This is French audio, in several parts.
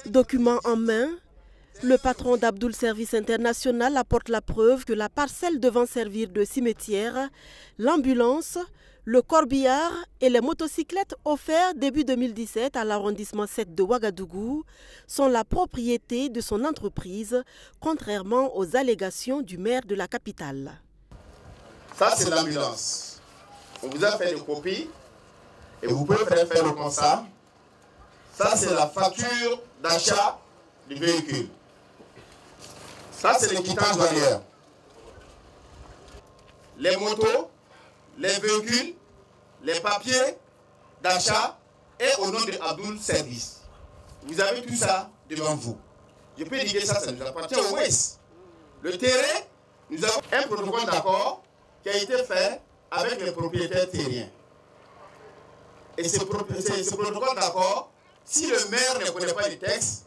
Document en main, le patron d'Abdoul Service International apporte la preuve que la parcelle devant servir de cimetière, l'ambulance, le corbillard et les motocyclettes offerts début 2017 à l'arrondissement 7 de Ouagadougou sont la propriété de son entreprise, contrairement aux allégations du maire de la capitale. Ça, c'est l'ambulance. On vous a fait des copies et vous pouvez faire le constat. Ça, c'est la facture d'achat du véhicule. Ça, c'est les quittances douanières. Les motos, les véhicules, les papiers d'achat et au nom de Abdoul Service. Vous avez tout ça devant vous. Je peux dire que ça nous appartient au Ouest. Le terrain, nous avons un protocole d'accord qui a été fait avec les propriétaires terriens. Et ce protocole d'accord, si le maire ne connaît pas les textes,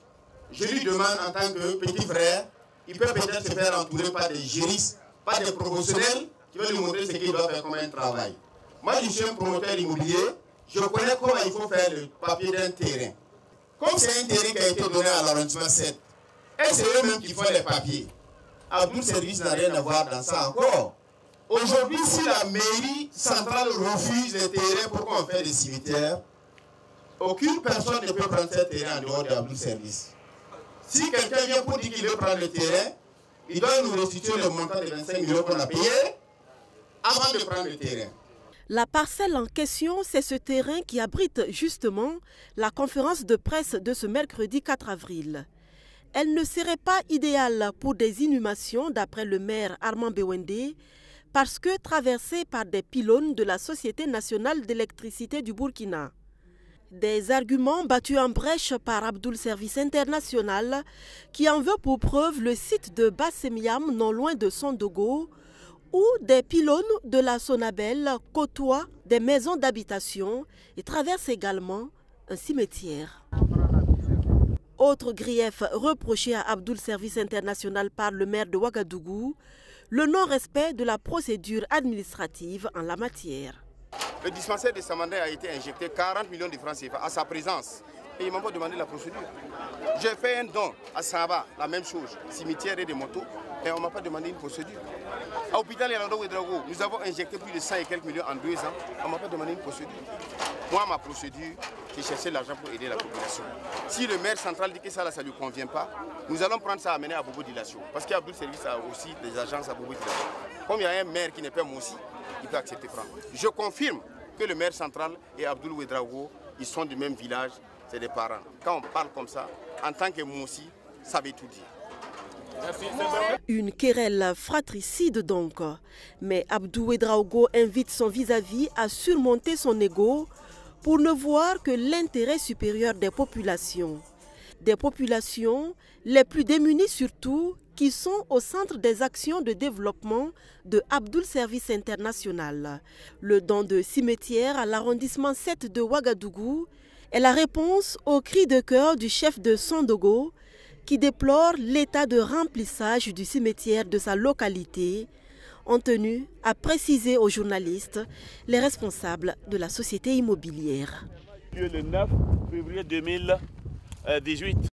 je lui demande en tant que petit frère, il peut peut-être se faire entourer par des juristes, par des professionnels qui veulent lui montrer ce qu'il doit faire comme un travail. Moi, je suis un promoteur immobilier, je connais comment il faut faire le papier d'un terrain. Comme c'est un terrain qui a été donné à l'arrondissement 7, et c'est eux-mêmes qui font les papiers. Abdoul Service n'a rien à voir dans ça encore. Aujourd'hui, si la mairie centrale refuse les terrains pour qu'on fasse des cimetières, aucune personne ne peut prendre ce terrain en dehors d'Abdoul Service. Si quelqu'un vient pour dire qu'il veut prendre le terrain, il doit nous restituer le montant de 25 millions qu'on a payé avant de prendre le terrain. La parcelle en question, c'est ce terrain qui abrite justement la conférence de presse de ce mercredi 4 avril. Elle ne serait pas idéale pour des inhumations, d'après le maire Armand Bewende, parce que traversée par des pylônes de la Société nationale d'électricité du Burkina. Des arguments battus en brèche par Abdoul Service International, qui en veut pour preuve le site de Bassemiam, non loin de Sondogo, où des pylônes de la Sonabel côtoient des maisons d'habitation et traversent également un cimetière. Autre grief reproché à Abdoul Service International par le maire de Ouagadougou, le non-respect de la procédure administrative en la matière. Le dispensaire de Samandé a été injecté 40 millions de francs CFA à sa présence et ils m'ont pas demandé la procédure. J'ai fait un don à Saba, la même chose, cimetière et des motos, et on ne m'a pas demandé une procédure. À l'hôpital Ouagadougou, nous avons injecté plus de 100 et quelques millions en 2 ans, on ne m'a pas demandé une procédure. Moi, ma procédure, c'est chercher l'argent pour aider la population. Si le maire central dit que ça ne lui convient pas, nous allons prendre ça à amener à Bobo Dilation. Parce qu'Abdoul Service a aussi des agences à Bobo Dilation. Comme il y a un maire qui n'est pas moi aussi, il peut accepter prendre. Je confirme que le maire central et Abdoul Ouedraogo, ils sont du même village, c'est des parents. Quand on parle comme ça, en tant que Moussi, ça veut tout dire. Une querelle fratricide donc. Mais Abdoul Ouedraogo invite son vis-à-vis à surmonter son ego pour ne voir que l'intérêt supérieur des populations. Des populations les plus démunies surtout, qui sont au centre des actions de développement de Abdoul Service International. Le don de cimetière à l'arrondissement 7 de Ouagadougou est la réponse au cri de cœur du chef de Sondogo qui déplore l'état de remplissage du cimetière de sa localité, ont tenu à préciser aux journalistes les responsables de la société immobilière. Le 9 février 2018.